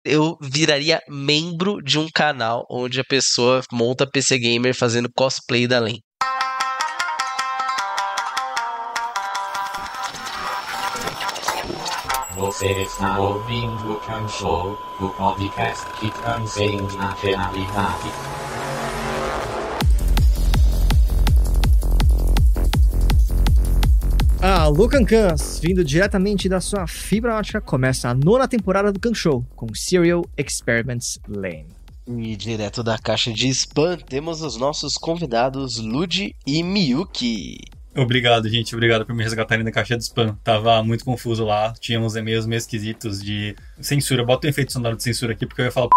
eu viraria membro de um canal onde a pessoa monta PC Gamer fazendo cosplay da Len. Você está ouvindo o Canshow, o podcast que transcende a realidade. Alô, Cancãs! Vindo diretamente da sua fibra ótica, começa a 9ª temporada do Canshow, com Serial Experiments Lane. E direto da caixa de spam, temos os nossos convidados Lud e Miyuki. Obrigado, gente. Obrigado por me resgatarem da caixa de spam. Tava muito confuso lá. Tinha uns e-mails meio esquisitos de censura. Bota um efeito sonoro de censura aqui, porque eu ia falar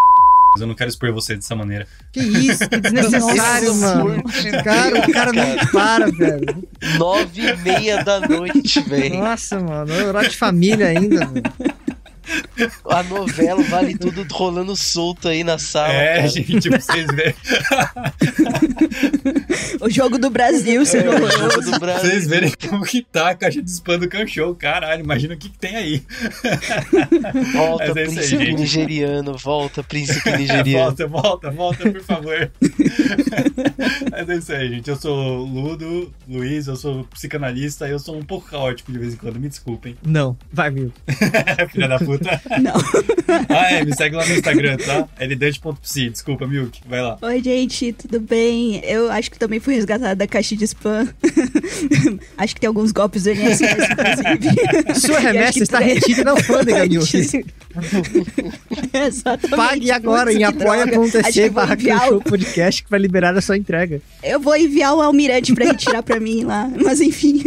mas eu não quero expor você dessa maneira. Que isso? Que desnecessário, mano. Cara, o cara não para, velho. 9h30 da noite, velho. Nossa, mano. É horário de família ainda, velho. A novela Vale Tudo rolando solto aí na sala. Cara. Gente, vocês verem. O jogo do Brasil, você não o jogo do Brasil. Vocês verem como que tá a caixa de spam do Canshow. Caralho, imagina o que tem aí. Volta, príncipe aí, nigeriano. Volta, príncipe nigeriano. Volta, por favor. Mas é isso aí, gente. Eu sou Ludo, Luiz, eu sou psicanalista e eu sou um pouco caótico de vez em quando. Me desculpem. Não, vai, viu? Filha da puta. Não. Me segue lá no Instagram, tá? ldante.psi, desculpa, Milk, vai lá. Oi, gente, tudo bem? Eu acho que também fui resgatada da caixa de spam. Acho que tem alguns golpes do INSS, inclusive. Sua remessa está retida na alfândega, Milk. Exatamente. Pague agora em apoia.se/Canshow Podcast que vai liberar a sua entrega. Eu vou enviar o almirante pra retirar pra mim lá, mas enfim.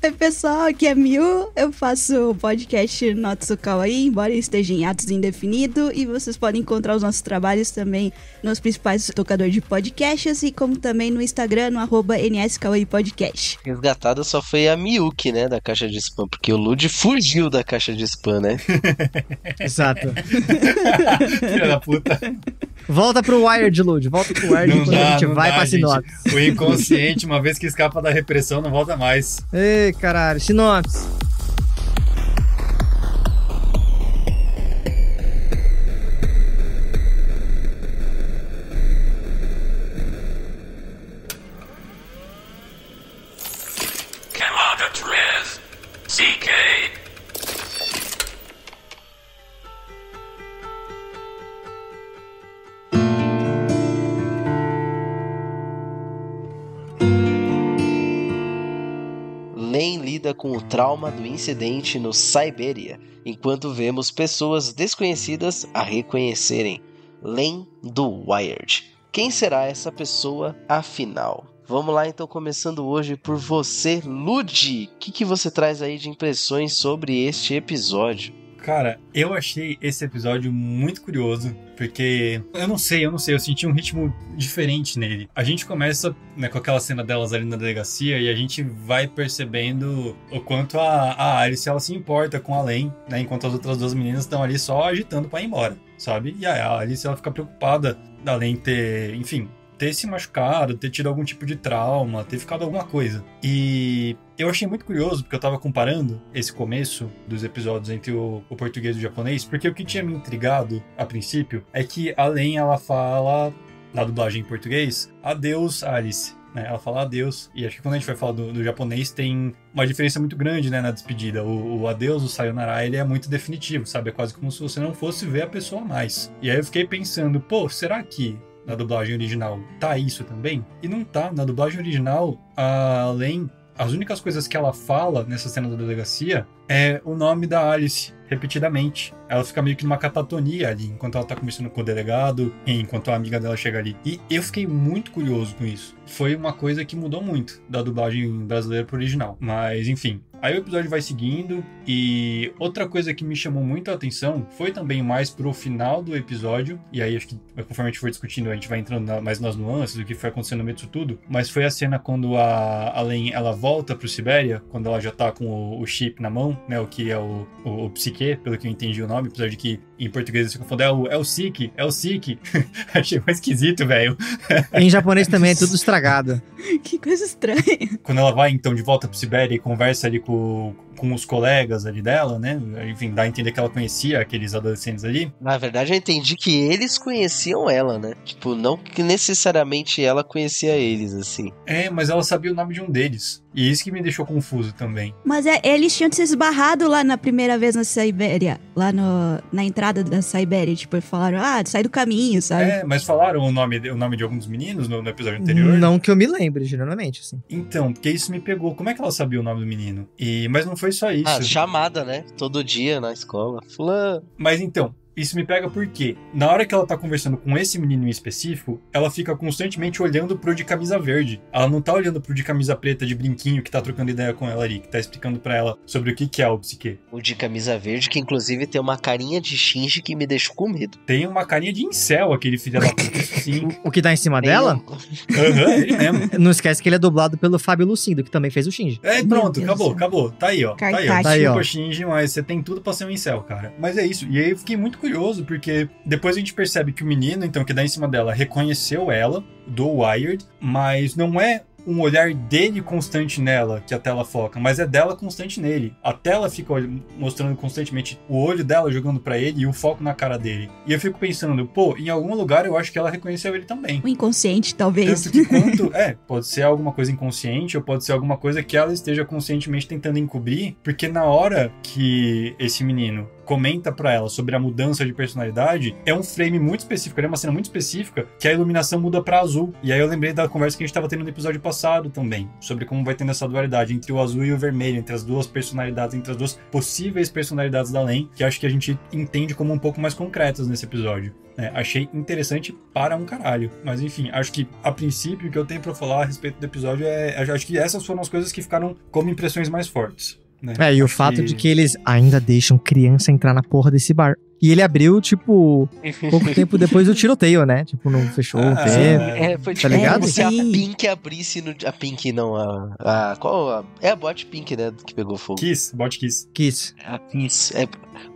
Oi, pessoal, aqui é Miu, eu faço o podcast Not So Kawaii, embora esteja em atos indefinido, e vocês podem encontrar os nossos trabalhos também nos principais tocadores de podcasts e como também no Instagram, no @NSKawaiiPodcast. Resgatada só foi a Miyuki, né, da caixa de spam, porque o Lud fugiu da caixa de spam, né? Exato. Filha da puta. Volta pro Wired, Lud, volta pro Wired quando a gente vai pra sinopse. O inconsciente, uma vez que escapa da repressão, não volta mais. Ei, caralho, sinopse. Camada 3, CK. Len lida com o trauma do incidente no Sibéria, enquanto vemos pessoas desconhecidas a reconhecerem Len do Wired. Quem será essa pessoa, afinal? Vamos lá, então, começando hoje por você, Lud. O que você traz aí de impressões sobre este episódio? Cara, eu achei esse episódio muito curioso, porque eu não sei, eu senti um ritmo diferente nele. A gente começa, né, com aquela cena delas ali na delegacia e a gente vai percebendo o quanto a Alice, ela se importa com a Len, né, enquanto as outras duas meninas estão ali só agitando pra ir embora, sabe? E a Alice, ela fica preocupada da Len ter se machucado, ter tido algum tipo de trauma, ter ficado alguma coisa. E eu achei muito curioso, porque eu tava comparando esse começo dos episódios entre o português e o japonês, porque o que tinha me intrigado, a princípio, é que a Len, ela fala, na dublagem em português, adeus, Alice. Né? Ela fala adeus, e acho que quando a gente vai falar do japonês, tem uma diferença muito grande, né, na despedida. O adeus, o sayonara, ele é muito definitivo, sabe? É quase como se você não fosse ver a pessoa mais. E aí eu fiquei pensando, pô, será que na dublagem original tá isso também? E não tá. Na dublagem original, a Len, as únicas coisas que ela fala nessa cena da delegacia é o nome da Alice, repetidamente. Ela fica meio que numa catatonia ali, enquanto ela tá conversando com o delegado, enquanto a amiga dela chega ali. E eu fiquei muito curioso com isso. Foi uma coisa que mudou muito da dublagem brasileira pro original. Mas, enfim. Aí o episódio vai seguindo, e outra coisa que me chamou muito a atenção foi também mais pro final do episódio, e aí acho que conforme a gente for discutindo, a gente vai entrando mais nas nuances do que foi acontecendo no meio disso tudo, mas foi a cena quando a Len, ela volta pro Sibéria, quando ela já tá com o chip na mão, né, o que é o Psique, pelo que eu entendi o nome, apesar de que em português se confunde, é o Sik. Achei mais esquisito, velho. Em japonês também é tudo estragado. Que coisa estranha. Quando ela vai, então, de volta pro Sibéria e conversa ali com com os colegas ali dela, né? Enfim, dá a entender que ela conhecia aqueles adolescentes ali. Na verdade, eu entendi que eles conheciam ela, né? Tipo, não que necessariamente ela conhecia eles, assim. Mas ela sabia o nome de um deles. E isso que me deixou confuso também. Mas eles tinham se esbarrado lá na primeira vez na Sibéria, lá na entrada da Sibéria, tipo, falaram, sai do caminho, sabe? Mas falaram o nome de alguns meninos no episódio anterior? Não que eu me lembre, geralmente, assim. Então, porque isso me pegou. Como é que ela sabia o nome do menino? Mas não foi só isso. Chamada, né? Todo dia na escola. Fulano. Mas então, isso me pega porque, na hora que ela tá conversando com esse menino em específico, ela fica constantemente olhando pro de camisa verde. Ela não tá olhando pro de camisa preta de brinquinho que tá trocando ideia com ela ali, que tá explicando pra ela sobre o que é o psique. O de camisa verde, que inclusive tem uma carinha de Shinji que me deixou com medo. Tem uma carinha de incel, aquele filho da puta, sim. O que tá em cima dela? Ele mesmo. Não esquece que ele é dublado pelo Fábio Lucindo, que também fez o Shinji. Pronto, acabou. Tá aí, ó. Cartaz. Desculpa, Shinji, mas você tem tudo pra ser um incel, cara. Mas é isso. E aí eu fiquei muito curioso, porque depois a gente percebe que o menino, então, que dá em cima dela, reconheceu ela, do Wired, mas não é um olhar dele constante nela que a tela foca, mas é dela constante nele. A tela fica mostrando constantemente o olho dela jogando pra ele e o foco na cara dele. E eu fico pensando, em algum lugar eu acho que ela reconheceu ele também. O inconsciente, talvez. Tanto que pode ser alguma coisa inconsciente ou pode ser alguma coisa que ela esteja conscientemente tentando encobrir, porque na hora que esse menino comenta pra ela sobre a mudança de personalidade, é um frame muito específico, é uma cena muito específica, que a iluminação muda pra azul. E aí eu lembrei da conversa que a gente tava tendo no episódio passado também, sobre como vai tendo essa dualidade entre o azul e o vermelho, entre as duas personalidades, entre as duas possíveis personalidades da Len, que acho que a gente entende como um pouco mais concretas nesse episódio. Achei interessante para um caralho. Mas enfim, acho que a princípio o que eu tenho pra falar a respeito do episódio acho que essas foram as coisas que ficaram como impressões mais fortes. E o fato de que eles ainda deixam criança entrar na porra desse bar. E ele abriu, tipo, pouco tempo depois do tiroteio, né? Tipo, não fechou o tempo. Foi tá tipo ligado? como se a Pink abrisse no... A Pink não, é a bot Pink, né? Que pegou fogo. Bot Kiss. Kiss. A Kiss.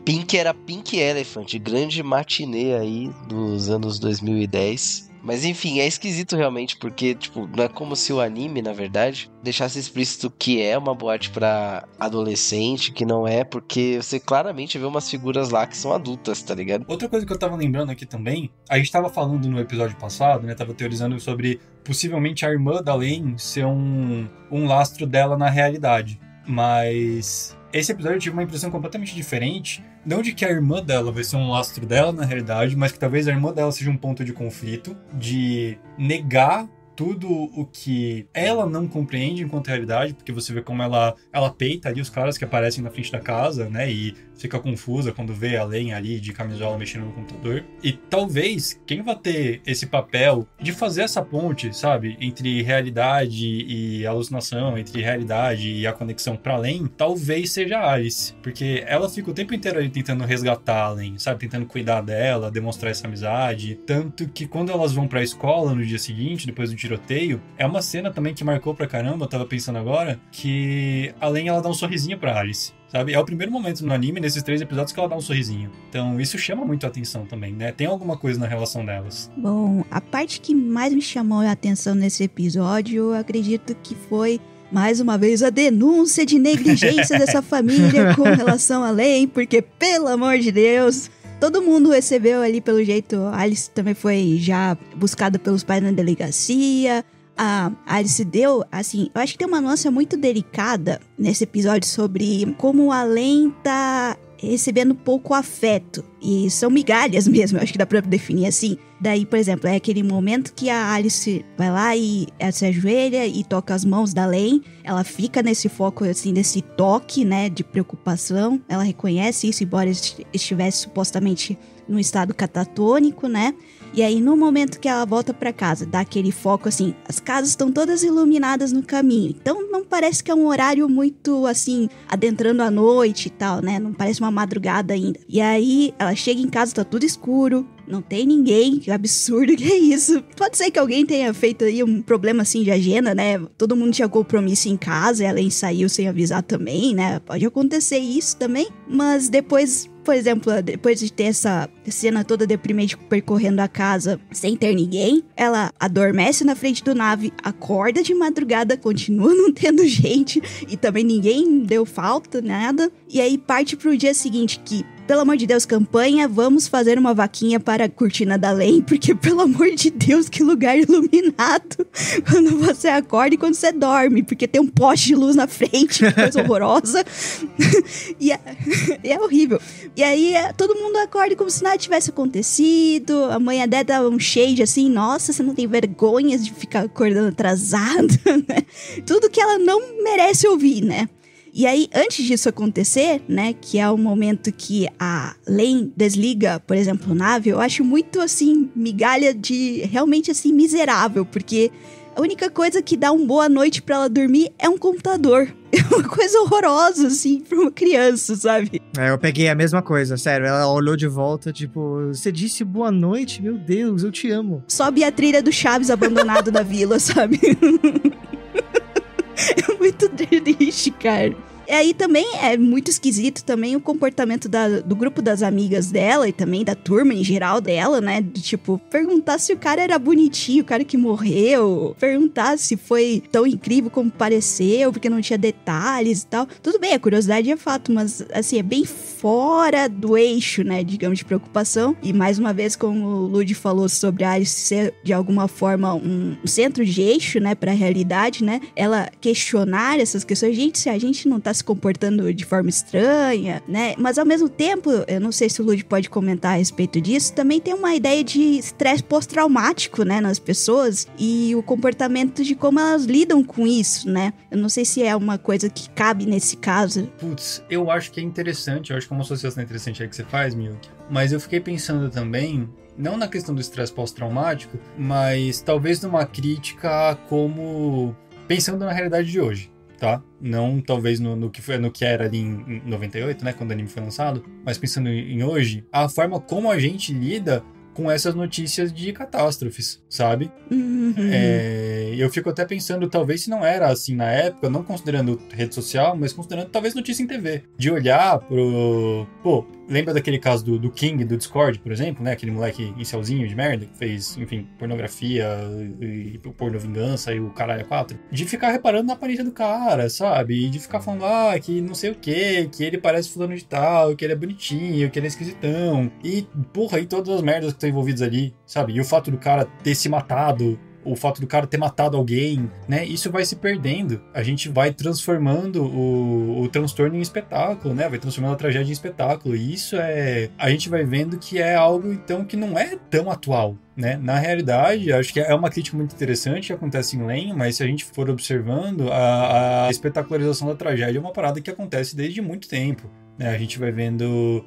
Pink era Pink Elephant, grande matinê aí dos anos 2010. Mas enfim, é esquisito realmente, porque, tipo, não é como se o anime, na verdade, deixasse explícito que é uma boate pra adolescente, que não é, porque você claramente vê umas figuras lá que são adultas, tá ligado? Outra coisa que eu tava lembrando aqui também, a gente tava falando no episódio passado, né, tava teorizando sobre possivelmente a irmã da Len ser um lastro dela na realidade, mas... Esse episódio eu tive uma impressão completamente diferente. Não de que a irmã dela vai ser um lastro dela na realidade, mas que talvez a irmã dela seja um ponto de conflito, de negar tudo o que ela não compreende enquanto realidade, porque você vê como ela peita ali os caras que aparecem na frente da casa, né, e fica confusa quando vê a Len ali de camisola mexendo no computador. E talvez quem vai ter esse papel de fazer essa ponte, sabe, entre realidade e alucinação, entre realidade e a conexão pra Len, talvez seja a Alice, porque ela fica o tempo inteiro ali tentando resgatar a Len, sabe, tentando cuidar dela, demonstrar essa amizade, tanto que quando elas vão pra escola no dia seguinte, depois do tiroteio, é uma cena também que marcou pra caramba, eu tava pensando agora, que a Len, ela dá um sorrisinho pra Alice. Sabe? É o primeiro momento no anime, nesses 3 episódios, que ela dá um sorrisinho. Então, isso chama muito a atenção também, né? Tem alguma coisa na relação delas. Bom, a parte que mais me chamou a atenção nesse episódio, eu acredito que foi, mais uma vez, a denúncia de negligência dessa família com relação à Len, porque, pelo amor de Deus... Todo mundo recebeu ali, pelo jeito, a Alice também foi já buscada pelos pais na delegacia... A Alice deu, assim, eu acho que tem uma nuance muito delicada nesse episódio sobre como a Len tá recebendo pouco afeto. E são migalhas mesmo, eu acho que dá pra definir assim. Daí, por exemplo, é aquele momento que a Alice vai lá e ela se ajoelha e toca as mãos da Len. Ela fica nesse foco, assim, desse toque, né, de preocupação. Ela reconhece isso, embora estivesse supostamente num estado catatônico, né? E aí, no momento que ela volta pra casa, dá aquele foco, assim, as casas estão todas iluminadas no caminho. Então, não parece que é um horário muito, assim, adentrando a noite e tal, né? Não parece uma madrugada ainda. E aí, ela chega em casa, tá tudo escuro, não tem ninguém. Que absurdo que é isso. Pode ser que alguém tenha feito aí um problema, assim, de agenda, né? Todo mundo tinha compromisso em casa e ela saiu sem avisar também, né? Pode acontecer isso também. Mas depois... por exemplo, depois de ter essa cena toda deprimente percorrendo a casa sem ter ninguém, ela adormece na frente do nave, acorda de madrugada, continua não tendo gente e também ninguém deu falta, nada. E aí parte pro dia seguinte que, pelo amor de Deus, campanha, vamos fazer uma vaquinha para a cortina da Len, porque, pelo amor de Deus, que lugar iluminado quando você acorda e quando você dorme, porque tem um poste de luz na frente, coisa horrorosa. E é horrível. E aí, todo mundo acorda como se nada tivesse acontecido, a mãe até dá um shade assim, nossa, você não tem vergonha de ficar acordando atrasado, né? Tudo que ela não merece ouvir, né? E aí, antes disso acontecer, né, que é o momento que a Len desliga, por exemplo, a nave, eu acho muito, assim, migalha de realmente, assim, miserável, porque a única coisa que dá uma boa noite pra ela dormir é um computador. É uma coisa horrorosa, assim, pra uma criança, sabe? Eu peguei a mesma coisa, sério. Ela olhou de volta, tipo, você disse boa noite? Meu Deus, eu te amo. Sobe a trilha do Chaves abandonado da vila, sabe? É muito triste, cara. E aí também é muito esquisito também o comportamento do grupo das amigas dela e também da turma em geral dela, né? De, tipo, perguntar se o cara era bonitinho, o cara que morreu. Perguntar se foi tão incrível como pareceu, porque não tinha detalhes e tal. Tudo bem, a curiosidade é fato, mas, assim, é bem fora do eixo, né? Digamos, de preocupação. E, mais uma vez, como o Lud falou sobre a Alice ser, de alguma forma, um centro de eixo, né? Pra realidade, né? Ela questionar essas questões. Gente, se a gente não tá se comportando de forma estranha, né? Mas ao mesmo tempo, eu não sei se o Lud pode comentar a respeito disso, também tem uma ideia de estresse pós-traumático, né, nas pessoas e o comportamento de como elas lidam com isso, né? Eu não sei se é uma coisa que cabe nesse caso. Putz, eu acho que é interessante, eu acho que é uma associação interessante aí que você faz, Miyuki, mas eu fiquei pensando também, não na questão do estresse pós-traumático, mas talvez numa crítica como pensando na realidade de hoje. Tá? Não talvez no que era ali em 98, né, quando o anime foi lançado, mas pensando em hoje, a forma como a gente lida com essas notícias de catástrofes, sabe? Eu fico até pensando, talvez se não era assim na época, não considerando rede social, mas considerando talvez notícia em TV, de olhar pro... Pô, lembra daquele caso do King, do Discord, por exemplo, né? Aquele moleque incelzinho de merda, que fez, enfim, pornografia e porno vingança e o caralho 4. De ficar reparando na aparência do cara, sabe? E de ficar falando, que não sei o quê, que ele parece fulano de tal, que ele é bonitinho, que ele é esquisitão. E, porra, e todas as merdas que estão envolvidas ali, sabe? E o fato do cara ter se matado, o fato do cara ter matado alguém, né? Isso vai se perdendo. A gente vai transformando o transtorno em espetáculo, né? Vai transformando a tragédia em espetáculo. E isso a gente vai vendo que é algo, então, que não é tão atual, né? Na realidade, acho que é uma crítica muito interessante que acontece em Len, mas se a gente for observando, a espetacularização da tragédia é uma parada que acontece desde muito tempo, né? A gente vai vendo...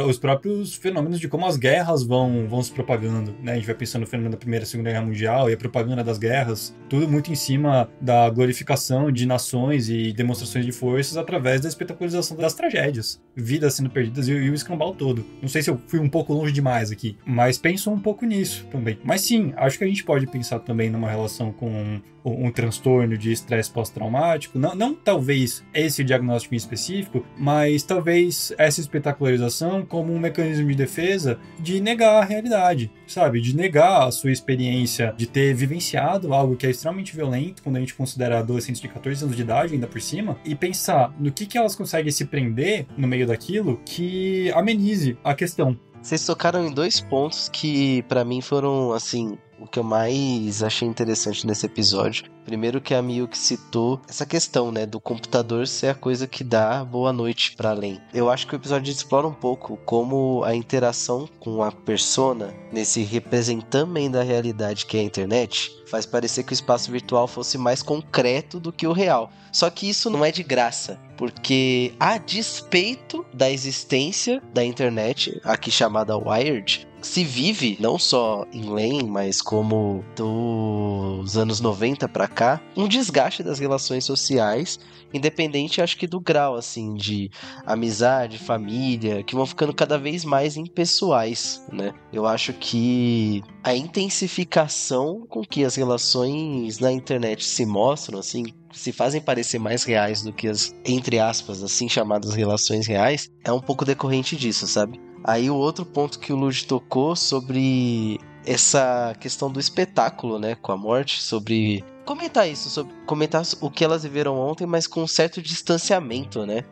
os próprios fenômenos de como as guerras vão se propagando, né? A gente vai pensando no fenômeno da Primeira e Segunda Guerra Mundial e a propaganda das guerras, tudo muito em cima da glorificação de nações e demonstrações de forças através da espetacularização das tragédias, vidas sendo perdidas e o escambau todo. Não sei se eu fui um pouco longe demais aqui, mas penso um pouco nisso também. Mas sim, acho que a gente pode pensar também numa relação com um transtorno de estresse pós-traumático, não talvez esse diagnóstico em específico, mas talvez essa espetacularização como um mecanismo de defesa de negar a realidade, sabe? De negar a sua experiência de ter vivenciado algo que é extremamente violento, quando a gente considera adolescentes de 14 anos de idade ainda por cima, e pensar no que elas conseguem se prender no meio daquilo que amenize a questão. Vocês tocaram em 2 pontos que pra mim foram, assim, o que eu mais achei interessante nesse episódio. Primeiro que a Miyuki citou essa questão, né, do computador ser a coisa que dá boa noite pra Len. Eu acho que o episódio explora um pouco como a interação com a persona, nesse representamento da realidade que é a internet, faz parecer que o espaço virtual fosse mais concreto do que o real. Só que isso não é de graça, porque a despeito da existência da internet, aqui chamada Wired, se vive, não só em Len, mas como dos anos 90 pra cá, um desgaste das relações sociais, independente, acho que do grau, assim, de amizade, família, que vão ficando cada vez mais impessoais, né? Eu acho que a intensificação com que as relações na internet se mostram, assim, se fazem parecer mais reais do que as, entre aspas, assim, chamadas relações reais, é um pouco decorrente disso, sabe? Aí o outro ponto que o Lud tocou sobre essa questão do espetáculo, né, com a morte, sobre comentar isso, sobre comentar o que elas viveram ontem, mas com um certo distanciamento, né?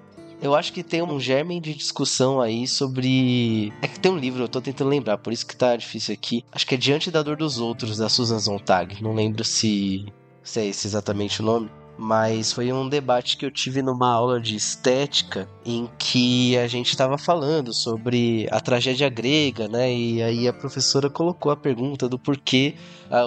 Eu acho que tem um germe de discussão aí sobre... É que tem um livro, eu tô tentando lembrar, por isso que tá difícil aqui. Acho que é Diante da Dor dos Outros, da Susan Sontag. Não lembro se é esse exatamente o nome. Mas foi um debate que eu tive numa aula de estética em que a gente estava falando sobre a tragédia grega, né? E aí a professora colocou a pergunta do porquê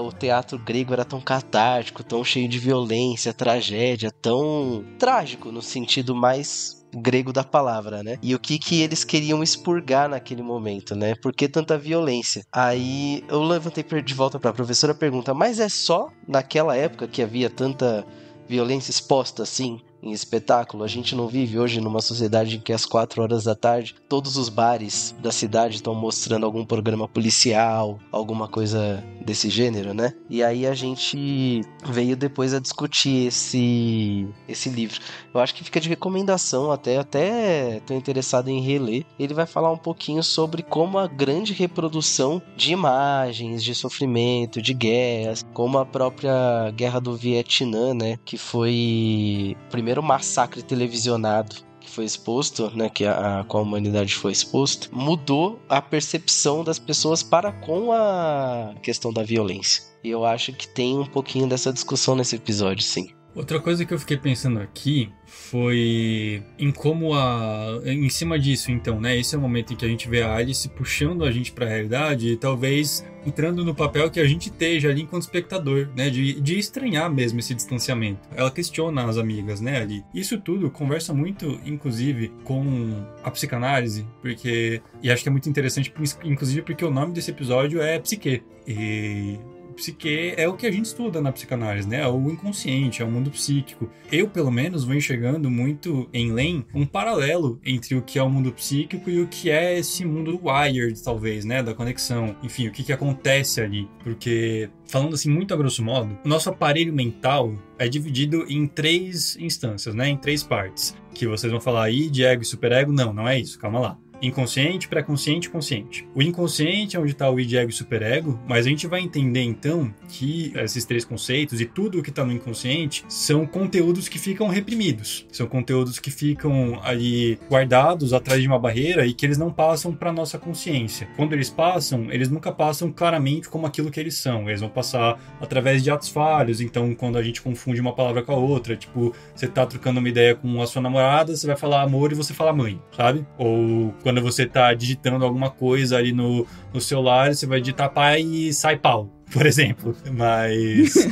o teatro grego era tão catártico, tão cheio de violência, tragédia, tão trágico no sentido mais grego da palavra, né? E o que eles queriam expurgar naquele momento, né? Por que tanta violência? Aí eu levantei de volta para a professora a pergunta, mas é só naquela época que havia tanta violência exposta assim em espetáculo? A gente não vive hoje numa sociedade em que às 4 horas da tarde todos os bares da cidade estão mostrando algum programa policial, alguma coisa desse gênero, né? E aí a gente veio depois a discutir esse livro. Eu acho que fica de recomendação, até tô interessado em reler. Ele vai falar um pouquinho sobre como a grande reprodução de imagens, de sofrimento, de guerras, como a própria Guerra do Vietnã, né? Que foi o primeiro massacre televisionado que foi exposto, né, que a humanidade foi exposto, mudou a percepção das pessoas para com a questão da violência. E eu acho que tem um pouquinho dessa discussão nesse episódio, sim. Outra coisa que eu fiquei pensando aqui foi em como em cima disso, então, né? Esse é o momento em que a gente vê a Alice puxando a gente pra realidade e talvez entrando no papel que a gente esteja ali enquanto espectador, né? De estranhar mesmo esse distanciamento. Ela questiona as amigas, né, ali. Isso tudo conversa muito, inclusive, com a psicanálise, e acho que é muito interessante, inclusive porque o nome desse episódio é Psique. E psique é o que a gente estuda na psicanálise, né? O inconsciente, é o mundo psíquico. Eu, pelo menos, vou enxergando muito em Len um paralelo entre o que é o mundo psíquico e o que é esse mundo wired, talvez, né? Da conexão. Enfim, o que acontece ali. Porque, falando assim muito a grosso modo, o nosso aparelho mental é dividido em 3 instâncias, né? Em 3 partes. Que vocês vão falar aí de ego e superego. Não é isso. Calma lá. Inconsciente, pré-consciente e consciente. O inconsciente é onde está o id, ego e superego, mas a gente vai entender então que esses 3 conceitos e tudo o que está no inconsciente são conteúdos que ficam reprimidos. São conteúdos que ficam ali guardados atrás de uma barreira e que eles não passam para nossa consciência. Quando eles passam, eles nunca passam claramente como aquilo que eles são. Eles vão passar através de atos falhos. Então, quando a gente confunde uma palavra com a outra, tipo, você tá trocando uma ideia com a sua namorada, você vai falar amor e você fala mãe, sabe? Ou quando você tá digitando alguma coisa ali no celular, você vai digitar pai e sai pau, por exemplo. Mas,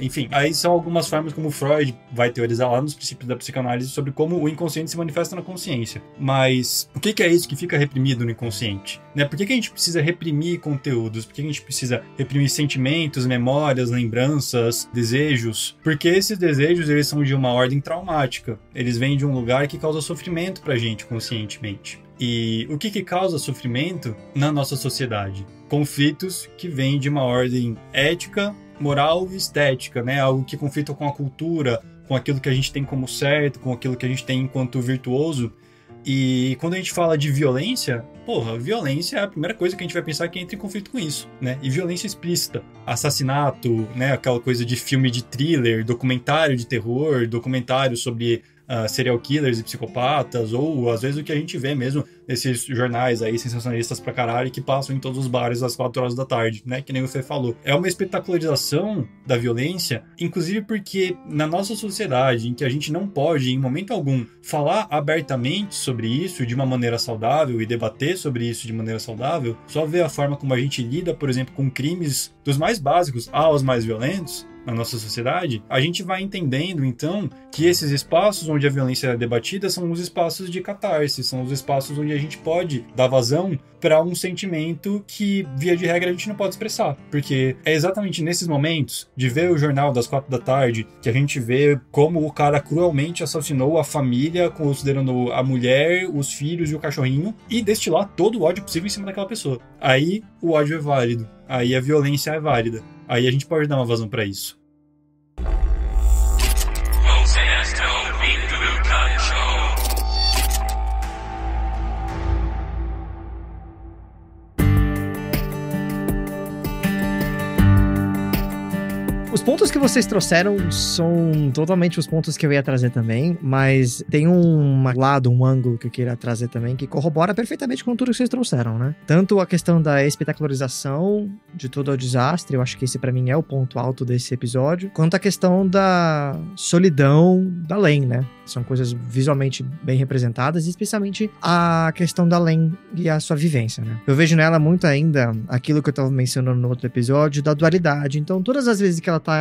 enfim, aí são algumas formas como Freud vai teorizar lá nos princípios da psicanálise sobre como o inconsciente se manifesta na consciência. Mas o que é isso que fica reprimido no inconsciente? Né? Por que a gente precisa reprimir conteúdos? Por que a gente precisa reprimir sentimentos, memórias, lembranças, desejos? Porque esses desejos, eles são de uma ordem traumática. Eles vêm de um lugar que causa sofrimento pra gente conscientemente. E o que causa sofrimento na nossa sociedade? Conflitos que vêm de uma ordem ética, moral e estética, né? Algo que conflita com a cultura, com aquilo que a gente tem como certo, com aquilo que a gente tem enquanto virtuoso. E quando a gente fala de violência, violência é a primeira coisa que a gente vai pensar que entra em conflito com isso, né? E violência explícita, assassinato, né? Aquela coisa de filme de thriller, documentário de terror, documentário sobre serial killers e psicopatas, ou às vezes o que a gente vê mesmo nesses jornais aí sensacionalistas pra caralho que passam em todos os bares às 4 horas da tarde, né? Que nem o Fê falou. É uma espetacularização da violência, inclusive porque na nossa sociedade, em que a gente não pode, em momento algum, falar abertamente sobre isso de uma maneira saudável e debater sobre isso de maneira saudável, só ver a forma como a gente lida, por exemplo, com crimes dos mais básicos aos mais violentos, na nossa sociedade, a gente vai entendendo, então, que esses espaços onde a violência é debatida são os espaços de catarse, são os espaços onde a gente pode dar vazão para um sentimento que, via de regra, a gente não pode expressar. Porque é exatamente nesses momentos de ver o jornal das 4 da tarde que a gente vê como o cara cruelmente assassinou a família, considerando a mulher, os filhos e o cachorrinho, e destilar todo o ódio possível em cima daquela pessoa. Aí o ódio é válido. Aí a violência é válida. Aí a gente pode dar uma vazão pra isso. Os pontos que vocês trouxeram são totalmente os pontos que eu ia trazer também, mas tem um lado, um ângulo que eu queria trazer também que corrobora perfeitamente com tudo que vocês trouxeram, né? Tanto a questão da espetacularização de todo o desastre, eu acho que esse pra mim é o ponto alto desse episódio, quanto a questão da solidão da Len, né? São coisas visualmente bem representadas, especialmente a questão da Len e a sua vivência, né? Eu vejo nela muito ainda aquilo que eu tava mencionando no outro episódio, da dualidade. Então, todas as vezes que ela tá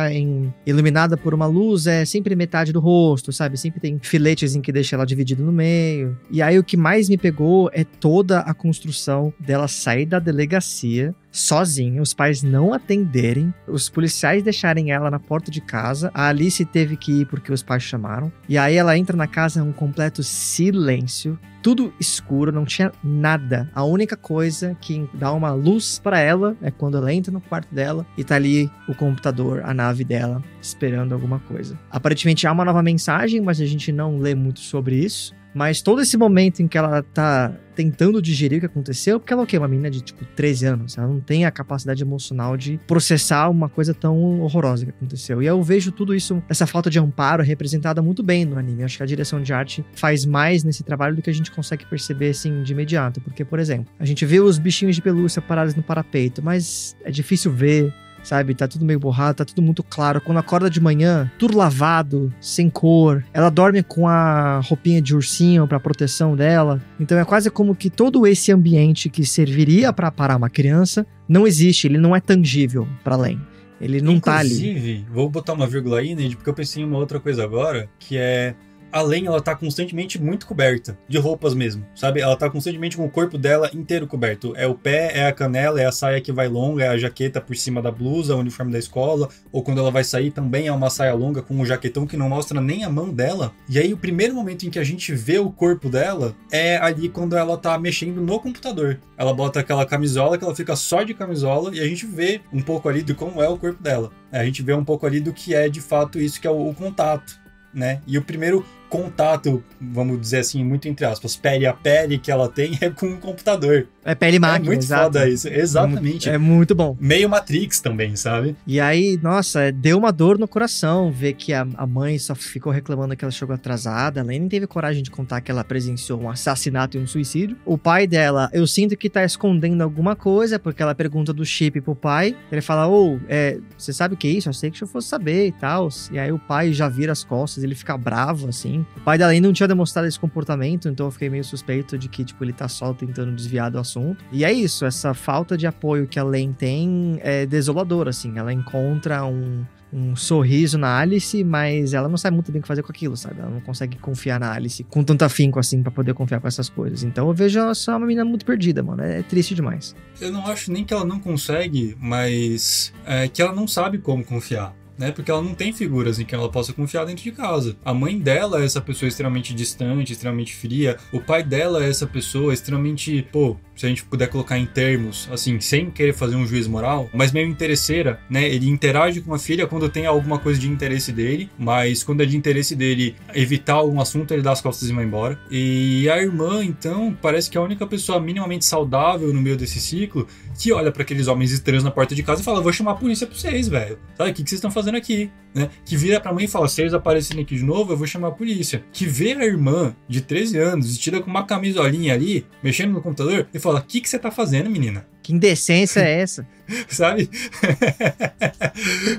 iluminada por uma luz, é sempre metade do rosto, sabe? Sempre tem filetes em que deixa ela dividida no meio. E aí, o que mais me pegou é toda a construção dela sair da delegacia sozinha, os pais não atenderem, os policiais deixarem ela na porta de casa, a Alice teve que ir porque os pais chamaram, e aí ela entra na casa, um completo silêncio, tudo escuro, não tinha nada. A única coisa que dá uma luz pra ela é quando ela entra no quarto dela e tá ali o computador, a nave dela, esperando alguma coisa. Aparentemente há uma nova mensagem, mas a gente não lê muito sobre isso. Mas todo esse momento em que ela tá tentando digerir o que aconteceu, porque ela é o quê? Uma menina de, 13 anos. Ela não tem a capacidade emocional de processar uma coisa tão horrorosa que aconteceu. E eu vejo tudo isso, essa falta de amparo, representada muito bem no anime. Eu acho que a direção de arte faz mais nesse trabalho do que a gente consegue perceber, assim, de imediato. Porque, por exemplo, a gente vê os bichinhos de pelúcia parados no parapeito, mas é difícil ver, sabe? Tá tudo meio borrado, tá tudo muito claro. Quando acorda de manhã, tudo lavado, sem cor. Ela dorme com a roupinha de ursinho pra proteção dela. Então é quase como que todo esse ambiente que serviria pra parar uma criança não existe, ele não é tangível pra além. Ele não tá ali. Inclusive, vou botar uma vírgula aí, Neide, porque eu pensei em uma outra coisa agora, que é... A Len, ela tá constantemente muito coberta, de roupas mesmo, sabe? Ela tá constantemente com o corpo dela inteiro coberto. É o pé, é a canela, é a saia que vai longa, é a jaqueta por cima da blusa, o uniforme da escola, ou quando ela vai sair também é uma saia longa com um jaquetão que não mostra nem a mão dela. E aí o primeiro momento em que a gente vê o corpo dela é ali quando ela tá mexendo no computador. Ela bota aquela camisola que ela fica só de camisola e a gente vê um pouco ali de como é o corpo dela. A gente vê um pouco ali do que é de fato isso que é o contato, né? E o primeiro contato, vamos dizer assim, muito entre aspas, pele a pele que ela tem é com o computador. É pele máquina, é muito exato. Foda isso, exatamente. É muito bom. Meio Matrix também, sabe? E aí, nossa, deu uma dor no coração ver que a mãe só ficou reclamando que ela chegou atrasada, ela nem teve coragem de contar que ela presenciou um assassinato e um suicídio. O pai dela, eu sinto que tá escondendo alguma coisa, porque ela pergunta do chip pro pai, ele fala, você sabe o que é isso? Eu sei que eu fosse saber e tal. E aí o pai já vira as costas, ele fica bravo, assim. O pai dela ainda não tinha demonstrado esse comportamento, então eu fiquei meio suspeito de que, ele tá só tentando desviar do assunto. E é isso, essa falta de apoio que a Len tem é desoladora, assim. Ela encontra um sorriso na Alice, mas ela não sabe muito bem o que fazer com aquilo, sabe? Ela não consegue confiar na Alice com tanto afinco, assim, pra poder confiar com essas coisas. Então eu vejo ela só uma menina muito perdida, mano. É triste demais. Eu não acho nem que ela não consegue, mas que ela não sabe como confiar. Né? Porque ela não tem figuras em que ela possa confiar dentro de casa. A mãe dela é essa pessoa extremamente distante, extremamente fria. O pai dela é essa pessoa extremamente, se a gente puder colocar em termos, assim, sem querer fazer um juízo moral, mas meio interesseira, né? Ele interage com a filha quando tem alguma coisa de interesse dele, mas quando é de interesse dele evitar algum assunto, ele dá as costas e vai embora. E a irmã, então, parece que é a única pessoa minimamente saudável no meio desse ciclo que olha para aqueles homens estranhos na porta de casa e fala, vou chamar a polícia pra vocês, velho. Sabe, o que vocês estão fazendo aqui? Né? Que vira pra mãe e fala, se eles aparecerem aqui de novo, eu vou chamar a polícia. Que vê a irmã de 13 anos, vestida com uma camisolinha ali, mexendo no computador, e fala, o que você tá fazendo, menina? Que indecência é essa? Sabe?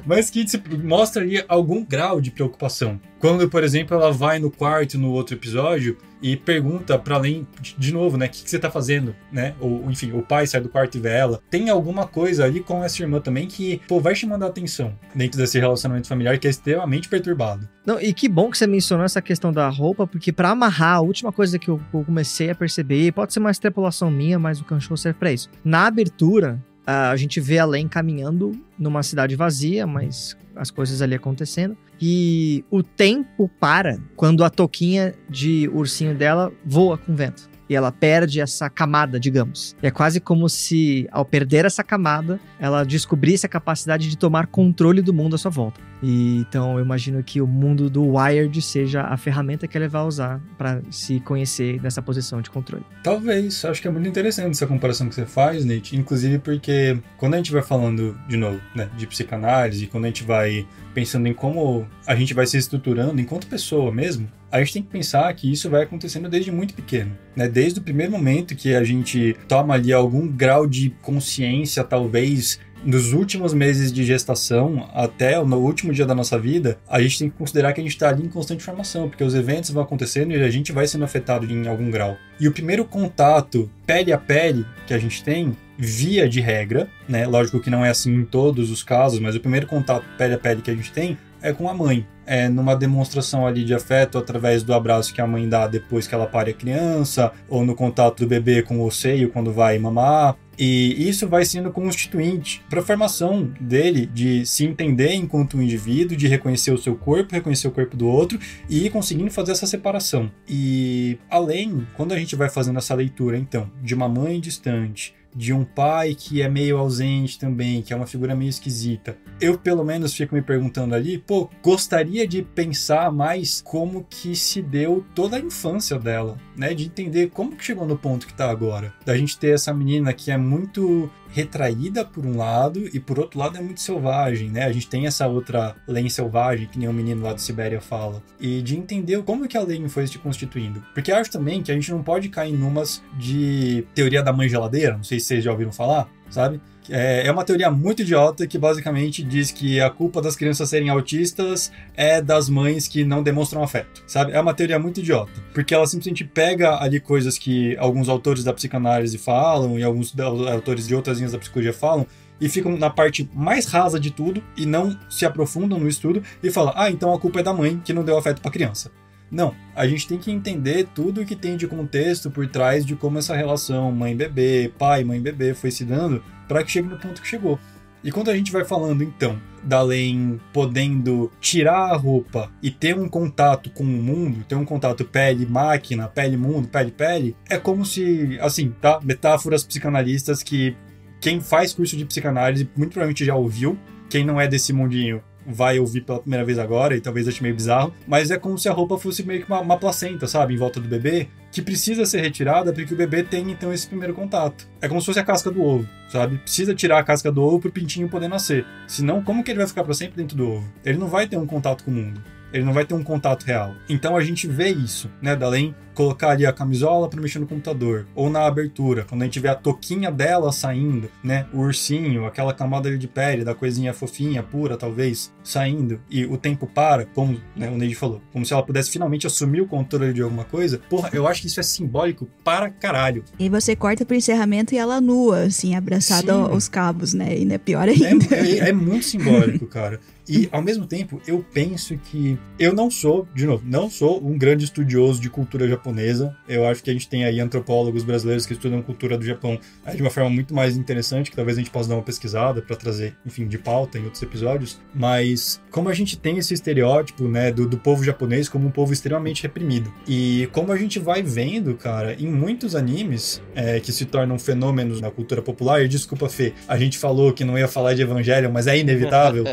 Mas que mostra ali algum grau de preocupação. Quando, por exemplo, ela vai no quarto no outro episódio e pergunta pra Len de novo, né? O que você tá fazendo, né? Ou, enfim, o pai sai do quarto e vê ela. Tem alguma coisa ali com essa irmã também que, pô, vai chamando a atenção dentro desse relacionamento familiar que é extremamente perturbado. Não, e que bom que você mencionou essa questão da roupa, porque pra amarrar, a última coisa que eu comecei a perceber, pode ser uma extrapolação minha, mas o Kanshou serve pra isso. Na abertura, a gente vê a Len caminhando numa cidade vazia, mas as coisas ali acontecendo. E o tempo para quando a touquinha de ursinho dela voa com o vento. E ela perde essa camada, digamos. É quase como se, ao perder essa camada, ela descobrisse a capacidade de tomar controle do mundo à sua volta. E, então, eu imagino que o mundo do Wired seja a ferramenta que ele vai usar para se conhecer nessa posição de controle. Talvez. Acho que é muito interessante essa comparação que você faz, Nate. Inclusive porque quando a gente vai falando, de novo, né, de psicanálise, quando a gente vai pensando em como a gente vai se estruturando enquanto pessoa mesmo, a gente tem que pensar que isso vai acontecendo desde muito pequeno, né? Desde o primeiro momento que a gente toma ali algum grau de consciência, talvez nos últimos meses de gestação até no último dia da nossa vida, a gente tem que considerar que a gente está ali em constante formação, porque os eventos vão acontecendo e a gente vai sendo afetado em algum grau. E o primeiro contato pele a pele que a gente tem, via de regra, né? Lógico que não é assim em todos os casos, mas o primeiro contato pele a pele que a gente tem é com a mãe. É numa demonstração ali de afeto através do abraço que a mãe dá depois que ela pare a criança, ou no contato do bebê com o seio quando vai mamar. E isso vai sendo constituinte para a formação dele de se entender enquanto um indivíduo, de reconhecer o seu corpo, reconhecer o corpo do outro e ir conseguindo fazer essa separação. E além, quando a gente vai fazendo essa leitura, então, de uma mãe distante, de um pai que é meio ausente também, que é uma figura meio esquisita. Eu, pelo menos, fico me perguntando ali, pô, gostaria de pensar mais como que se deu toda a infância dela, né? De entender como que chegou no ponto que tá agora. Da gente ter essa menina que é muito retraída por um lado e por outro lado é muito selvagem, né? A gente tem essa outra Len selvagem, que nem o menino lá do Sibéria fala. E de entender como que a Len foi se constituindo. Porque acho também que a gente não pode cair em numas de teoria da mãe geladeira, não sei se vocês já ouviram falar, sabe? É uma teoria muito idiota que basicamente diz que a culpa das crianças serem autistas é das mães que não demonstram afeto, sabe? É uma teoria muito idiota, porque ela simplesmente pega ali coisas que alguns autores da psicanálise falam e alguns autores de outras linhas da psicologia falam e ficam na parte mais rasa de tudo e não se aprofundam no estudo e falam, então a culpa é da mãe que não deu afeto para a criança. Não, a gente tem que entender tudo o que tem de contexto por trás de como essa relação mãe-bebê, pai, mãe-bebê foi se dando para que chegue no ponto que chegou. E quando a gente vai falando, então, da Len podendo tirar a roupa e ter um contato com o mundo, ter um contato pele-máquina, pele-mundo, pele-pele, é como se, assim, tá? Metáforas psicanalistas que quem faz curso de psicanálise muito provavelmente já ouviu, quem não é desse mundinho vai ouvir pela primeira vez agora e talvez ache meio bizarro, mas é como se a roupa fosse meio que uma placenta, sabe, em volta do bebê, que precisa ser retirada para que o bebê tenha então esse primeiro contato. É como se fosse a casca do ovo, sabe? Precisa tirar a casca do ovo para o pintinho poder nascer. Senão, como que ele vai ficar para sempre dentro do ovo? Ele não vai ter um contato com o mundo. Ele não vai ter um contato real. Então a gente vê isso, né, da Len colocar ali a camisola para mexer no computador, ou na abertura, quando a gente vê a touquinha dela saindo, né, o ursinho, aquela camada ali de pele, da coisinha fofinha, pura talvez, saindo, e o tempo para, como, né, o Neide falou, como se ela pudesse finalmente assumir o controle de alguma coisa. Porra, eu acho que isso é simbólico para caralho. E você corta pro encerramento e ela nua, assim, abraçada aos cabos, né, e não é pior ainda. É muito simbólico, cara. E, ao mesmo tempo, eu penso que eu não sou, de novo, não sou um grande estudioso de cultura japonesa. Eu acho que a gente tem aí antropólogos brasileiros que estudam cultura do Japão de uma forma muito mais interessante, que talvez a gente possa dar uma pesquisada para trazer, enfim, de pauta em outros episódios. Mas como a gente tem esse estereótipo, né, do povo japonês como um povo extremamente reprimido. E como a gente vai vendo, cara, em muitos animes que se tornam fenômenos na cultura popular, e desculpa, Fê, a gente falou que não ia falar de Evangelion, mas é inevitável.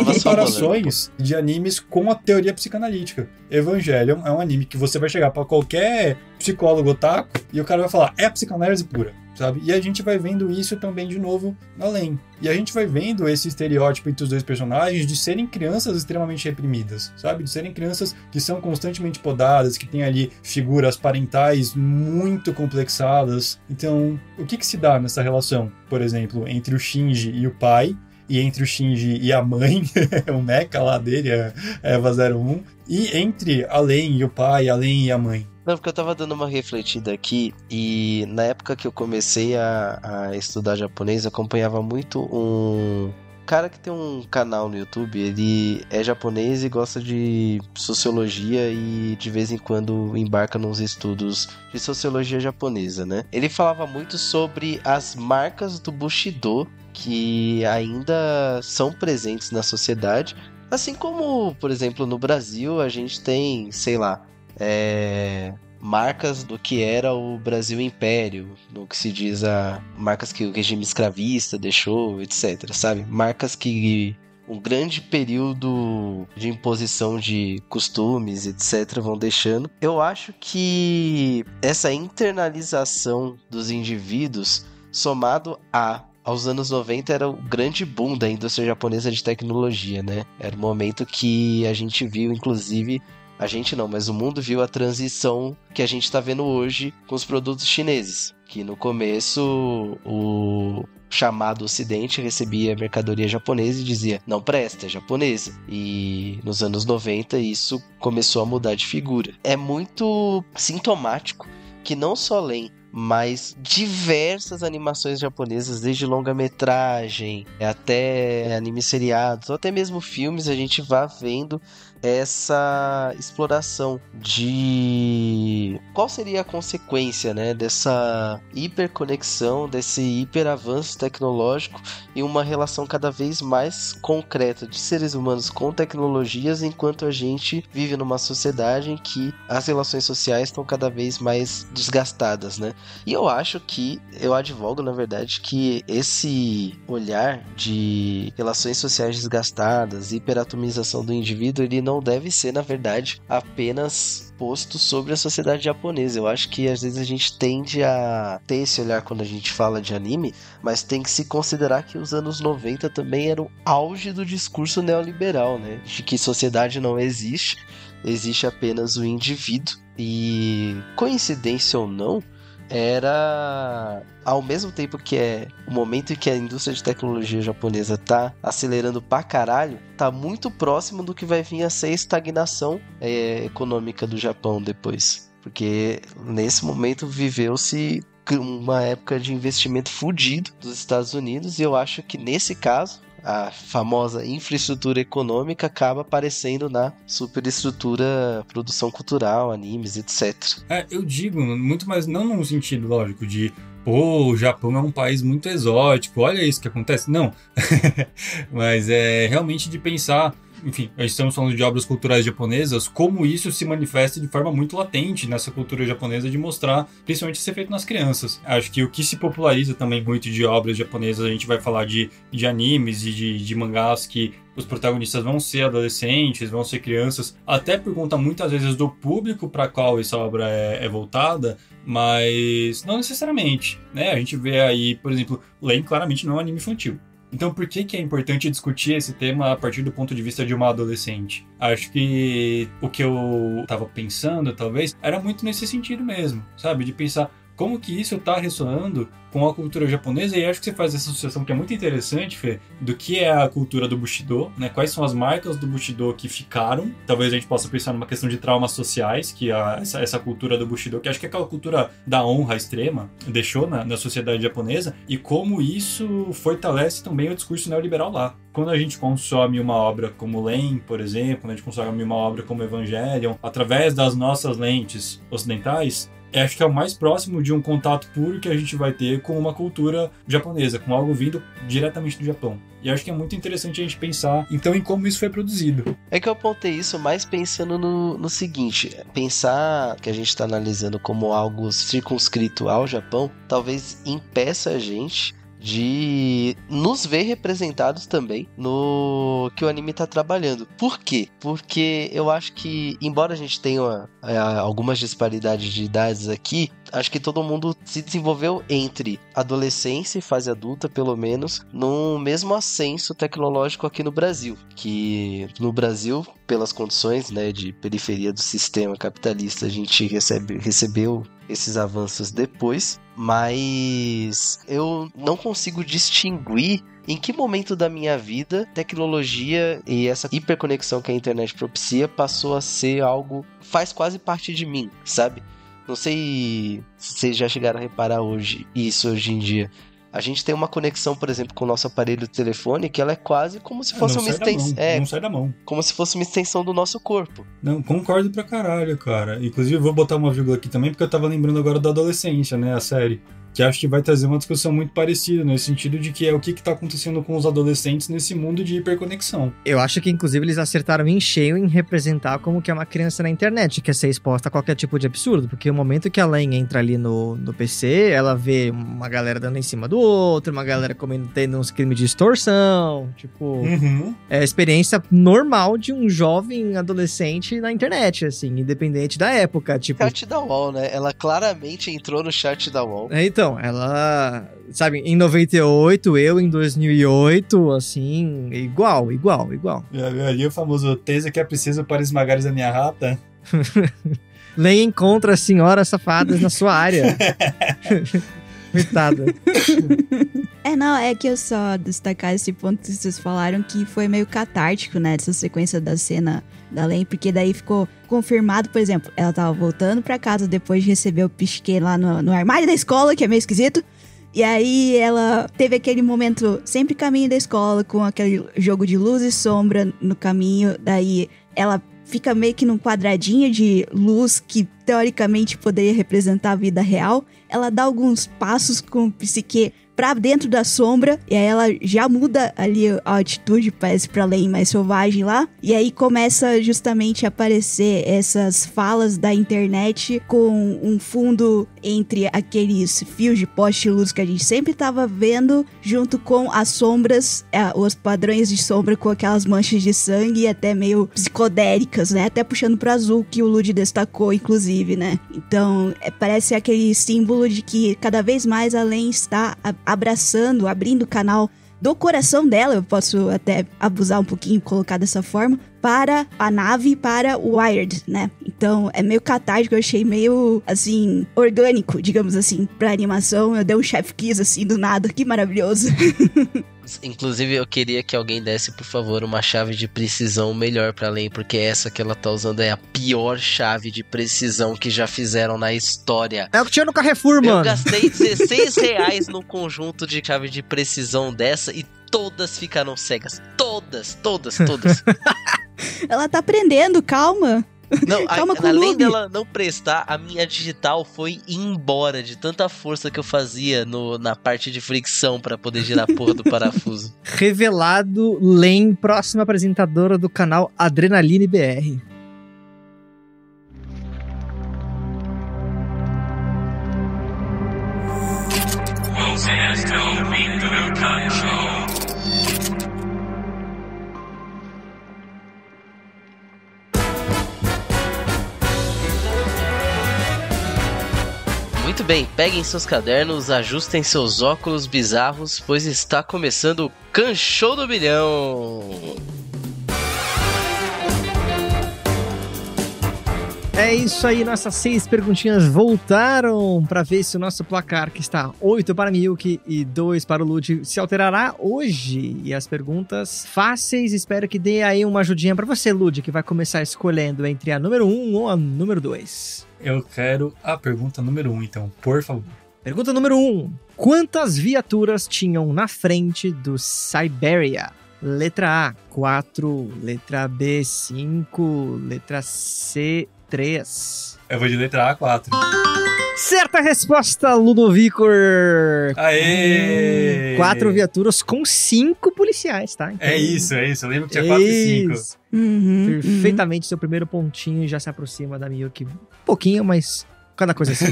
Comparações de animes com a teoria psicanalítica. Evangelion é um anime que você vai chegar pra qualquer psicólogo otaku e o cara vai falar, é a psicanálise pura, sabe? E a gente vai vendo isso também de novo além. E a gente vai vendo esse estereótipo entre os dois personagens de serem crianças extremamente reprimidas, sabe? De serem crianças que são constantemente podadas, que têm ali figuras parentais muito complexadas. Então, o que se dá nessa relação, por exemplo, entre o Shinji e o pai, e entre o Shinji e a mãe, o mecha lá dele, a Eva 01, e entre a Len e o pai, a Len e a mãe? Não, porque eu tava dando uma refletida aqui e na época que eu comecei a estudar japonês, eu acompanhava muito um cara que tem um canal no YouTube. Ele é japonês e gosta de sociologia e de vez em quando embarca nos estudos de sociologia japonesa, né? Ele falava muito sobre as marcas do Bushido que ainda são presentes na sociedade, assim como, por exemplo, no Brasil a gente tem, sei lá, marcas do que era o Brasil Império, no que se diz marcas que o regime escravista deixou, etc, sabe? Marcas que um grande período de imposição de costumes, etc, vão deixando. Eu acho que essa internalização dos indivíduos, somado aos anos 90, era o grande boom da indústria japonesa de tecnologia, né? Era o momento que a gente viu, inclusive, a gente não, mas o mundo viu a transição que a gente está vendo hoje com os produtos chineses. Que no começo o chamado Ocidente recebia mercadoria japonesa e dizia, não presta, é japonesa. E nos anos 90 isso começou a mudar de figura. É muito sintomático que não só Len, mas diversas animações japonesas, desde longa-metragem até anime seriados, ou até mesmo filmes, a gente vai vendo essa exploração de qual seria a consequência, né, dessa hiperconexão, desse hiperavanço tecnológico e uma relação cada vez mais concreta de seres humanos com tecnologias, enquanto a gente vive numa sociedade em que as relações sociais estão cada vez mais desgastadas, né? E eu acho que, eu advogo, na verdade, que esse olhar de relações sociais desgastadas, hiperatomização do indivíduo, ele não deve ser, na verdade, apenas posto sobre a sociedade japonesa. Eu acho que às vezes a gente tende a ter esse olhar quando a gente fala de anime, mas tem que se considerar que os anos 90 também eram o auge do discurso neoliberal, né? De que sociedade não existe, existe apenas o indivíduo. E, coincidência ou não, era, ao mesmo tempo que é o momento em que a indústria de tecnologia japonesa tá acelerando pra caralho, tá muito próximo do que vai vir a ser a estagnação econômica do Japão depois. Porque nesse momento viveu-se uma época de investimento fudido dos Estados Unidos, e eu acho que nesse caso a famosa infraestrutura econômica acaba aparecendo na superestrutura produção cultural, animes, etc. Eu digo muito mais, não num sentido lógico de o Japão é um país muito exótico, olha isso que acontece. Não, mas é realmente de pensar, enfim, estamos falando de obras culturais japonesas, como isso se manifesta de forma muito latente nessa cultura japonesa de mostrar, principalmente esse efeito nas crianças. Acho que o que se populariza também muito de obras japonesas, a gente vai falar de animes e de mangás que os protagonistas vão ser adolescentes, vão ser crianças, até por conta muitas vezes do público para qual essa obra é voltada, mas não necessariamente, né? A gente vê aí, por exemplo, Len claramente não é um anime infantil. Então, por que é importante discutir esse tema a partir do ponto de vista de uma adolescente? Acho que o que eu estava pensando, talvez, era muito nesse sentido mesmo, sabe? De pensar como que isso está ressoando com a cultura japonesa, e acho que você faz essa associação que é muito interessante, Fê, do que é a cultura do Bushido, né? Quais são as marcas do Bushido que ficaram. Talvez a gente possa pensar numa questão de traumas sociais, que essa cultura do Bushido, que acho que é aquela cultura da honra extrema, deixou na sociedade japonesa, e como isso fortalece também o discurso neoliberal lá. Quando a gente consome uma obra como Len, por exemplo, quando a gente consome uma obra como Evangelion, através das nossas lentes ocidentais, acho que é o mais próximo de um contato puro que a gente vai ter com uma cultura japonesa, com algo vindo diretamente do Japão. E acho que é muito interessante a gente pensar, então, em como isso foi produzido. É que eu apontei isso mais pensando no seguinte, pensar que a gente está analisando como algo circunscrito ao Japão, talvez impeça a gente de nos ver representados também no que o anime tá trabalhando. Por quê? Porque eu acho que, embora a gente tenha algumas disparidades de idades aqui, acho que todo mundo se desenvolveu entre adolescência e fase adulta, pelo menos, no mesmo ascenso tecnológico aqui no Brasil. Que no Brasil, pelas condições, né, de periferia do sistema capitalista, a gente recebeu esses avanços depois, mas eu não consigo distinguir em que momento da minha vida tecnologia e essa hiperconexão que a internet propicia passou a ser algo, faz quase parte de mim, sabe? Não sei se vocês já chegaram a reparar isso hoje em dia. A gente tem uma conexão, por exemplo, com o nosso aparelho de telefone, que ela é quase como se fosse uma extensão. Não sai da mão. Como se fosse uma extensão do nosso corpo. Não, concordo pra caralho, cara. Inclusive, eu vou botar uma vírgula aqui também, porque eu tava lembrando agora da adolescência, né? A série. Que acho que vai trazer uma discussão muito parecida, nesse sentido de que é o que tá acontecendo com os adolescentes nesse mundo de hiperconexão. Eu acho que, inclusive, eles acertaram em cheio em representar como que é uma criança na internet, que é ser exposta a qualquer tipo de absurdo, porque o momento que a Len entra ali no PC, ela vê uma galera dando em cima do outro, uma galera cometendo uns crimes de extorsão, tipo... É a experiência normal de um jovem adolescente na internet, assim, independente da época, tipo... Chat da UOL, né? Ela claramente entrou no chat da UOL. Então, ela, sabe, em 98, eu em 2008, assim, igual. Ali o famoso tesa que é preciso para esmagares a minha rata. Len encontra senhoras safadas na sua área. Coitada. Não, é que eu só destacar esse ponto que vocês falaram, que foi meio catártico, né, essa sequência da cena da Len, porque daí ficou confirmado, por exemplo, ela tava voltando pra casa depois de receber o pisquê lá no armário da escola, que é meio esquisito, e aí ela teve aquele momento sempre caminho da escola, com aquele jogo de luz e sombra no caminho, daí ela fica meio que num quadradinho de luz que teoricamente poderia representar a vida real. Ela dá alguns passos com o psique pra dentro da sombra, e aí ela já muda ali a atitude, parece pra Len mais selvagem lá, e aí começa justamente a aparecer essas falas da internet com um fundo entre aqueles fios de poste de luz que a gente sempre tava vendo, junto com as sombras, os padrões de sombra com aquelas manchas de sangue até meio psicodélicas, né, até puxando pro azul, que o Lud destacou, inclusive, né. Então, parece aquele símbolo de que cada vez mais a Len está abraçando, abrindo o canal do coração dela, eu posso até abusar um pouquinho, colocar dessa forma, para a nave, para o Wired, né? Então, é meio catártico, eu achei meio, assim, orgânico, digamos assim, pra animação. Eu dei um chef kiss, assim, do nada, que maravilhoso. Inclusive, eu queria que alguém desse, por favor, uma chave de precisão melhor pra Len, porque essa que ela tá usando é a pior chave de precisão que já fizeram na história. É o que tinha no Carrefour, mano. Eu gastei R$16 num conjunto de chave de precisão dessa e todas ficaram cegas. Todas. Ela tá aprendendo, calma. Não, calma com além dela não prestar, a minha digital foi embora de tanta força que eu fazia na parte de fricção pra poder girar a porra do parafuso. Revelado, Len, próxima apresentadora do canal Adrenaline BR. Muito bem, peguem seus cadernos, ajustem seus óculos bizarros, pois está começando o Kanshou do Bilhão. É isso aí, nossas 6 perguntinhas voltaram para ver se o nosso placar, que está 8 para Milk e 2 para o Lud, se alterará hoje. E as perguntas fáceis, espero que dê aí uma ajudinha para você, Lud, que vai começar escolhendo entre a número 1 ou a número 2. Eu quero a pergunta número 1, então, por favor. Pergunta número 1. Quantas viaturas tinham na frente do Siberia? Letra A, 4. Letra B, 5. Letra C, 3. Eu vou de letra A, 4. Certa resposta, Ludovicor! Aê! 4 viaturas com 5 policiais, tá? Então, é isso. Eu lembro que tinha 4 e 5. Perfeitamente, seu primeiro pontinho já se aproxima da Miyuki. Um pouquinho, mas Cada coisa assim.